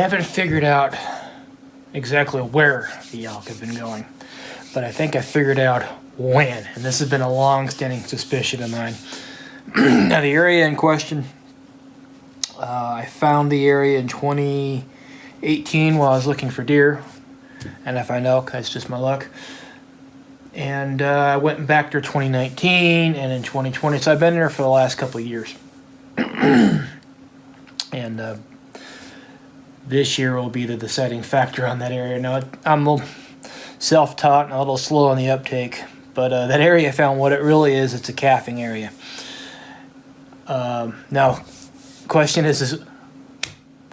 haven't figured out exactly where the elk have been going, but I think I figured out when, and this has been a long-standing suspicion of mine. Now, the area in question, I found the area in 2018 while I was looking for deer, and I find elk. That's just my luck. And I went back there 2019 and in 2020, so I've been there for the last couple of years. And this year will be the deciding factor on that area. Now, I'm a little self-taught and a little slow on the uptake, but that area I found what it really is. It's a calving area. Now, question is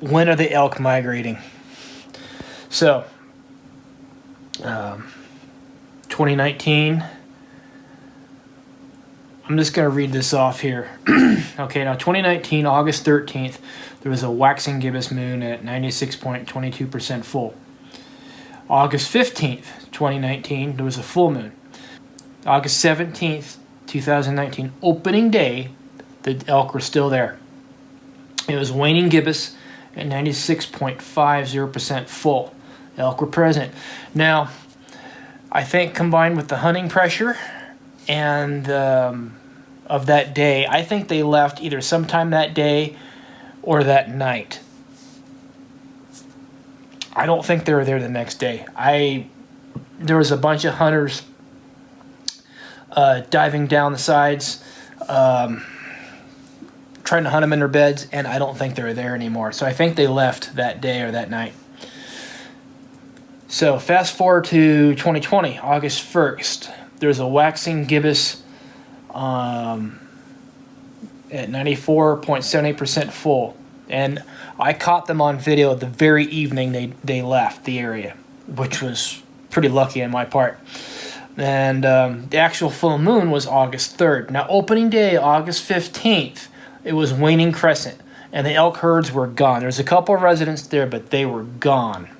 when are the elk migrating? So, 2019, I'm just going to read this off here. Okay, now 2019, August 13th, there was a waxing gibbous moon at 96.22% full. August 15th, 2019, there was a full moon. August 17th, 2019, opening day, the elk were still there. It was waning gibbous at 96.50% full. The elk were present. Now, I think combined with the hunting pressure and of that day, I think they left either sometime that day or that night. I don't think they were there the next day. There was a bunch of hunters diving down the sides, trying to hunt them in their beds, and I don't think they were there anymore. So I think they left that day or that night. So fast forward to 2020, August 1st. There's a waxing gibbous at 94.78% full. And I caught them on video the very evening they left the area, which was pretty lucky on my part. And the actual full moon was August 3rd. Now, opening day, August 15th, it was waning crescent, and the elk herds were gone. There's a couple of residents there, but they were gone.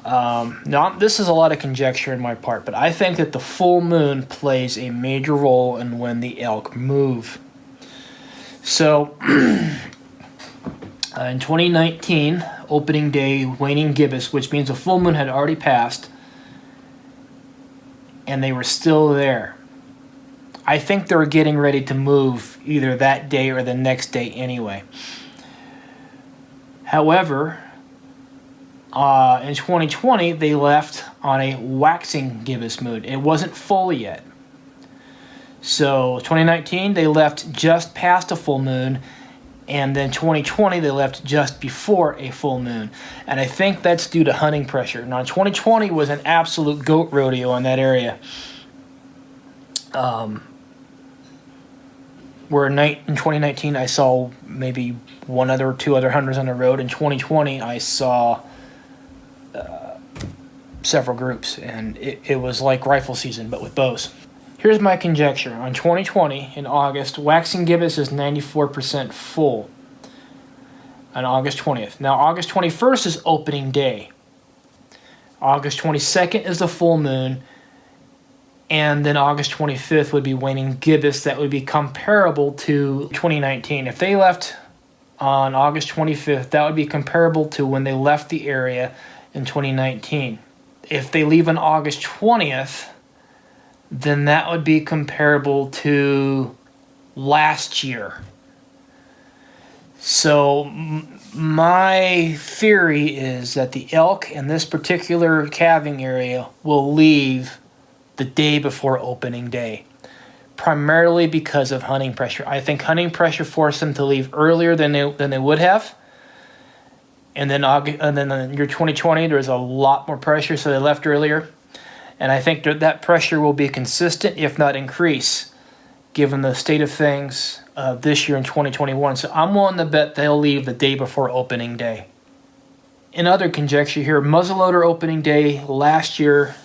Now, this is a lot of conjecture on my part, but I think that the full moon plays a major role in when the elk move. So, in 2019, opening day, waning gibbous, which means the full moon had already passed, and they were still there. I think they were getting ready to move either that day or the next day anyway. However, in 2020, they left on a waxing gibbous moon. It wasn't full yet. So 2019, they left just past a full moon, and then 2020, they left just before a full moon. And I think that's due to hunting pressure. Now, 2020 was an absolute goat rodeo in that area. Where in 2019, I saw maybe one other or two other hunters on the road. In 2020, I saw several groups, and it was like rifle season, but with bows. Here's my conjecture. On 2020, in August, waxing gibbous is 94% full on August 20th. Now, August 21st is opening day. August 22nd is the full moon, and then August 25th would be waning gibbous. That would be comparable to 2019. If they left on August 25th, that would be comparable to when they left the area in 2019. If they leave on August 20th, then that would be comparable to last year. So my theory is that the elk in this particular calving area will leave the day before opening day, primarily because of hunting pressure. I think hunting pressure forced them to leave earlier than they would have. And then in the year 2020, there was a lot more pressure, so they left earlier. And I think that pressure will be consistent, if not increase, given the state of things this year in 2021. So I'm willing to bet they'll leave the day before opening day. In other conjecture here, muzzleloader opening day last year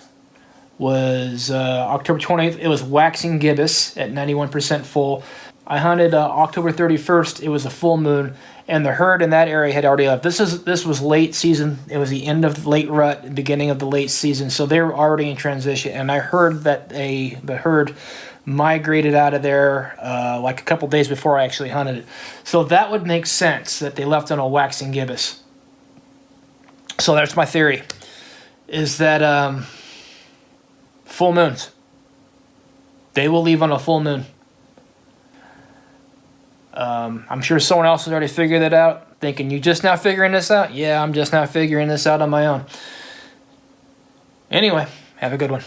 was October 20th. It was waxing gibbous at 91% full. I hunted October 31st. It was a full moon, and the herd in that area had already left. This was late season. It was the end of late rut, beginning of the late season, so they were already in transition. And I heard that the herd migrated out of there like a couple days before I actually hunted it. So that would make sense that they left on a waxing gibbous. So that's my theory, is that full moons. They will leave on a full moon. I'm sure someone else has already figured that out. Thinking, you just now figuring this out? Yeah, I'm just now figuring this out on my own. Anyway, have a good one.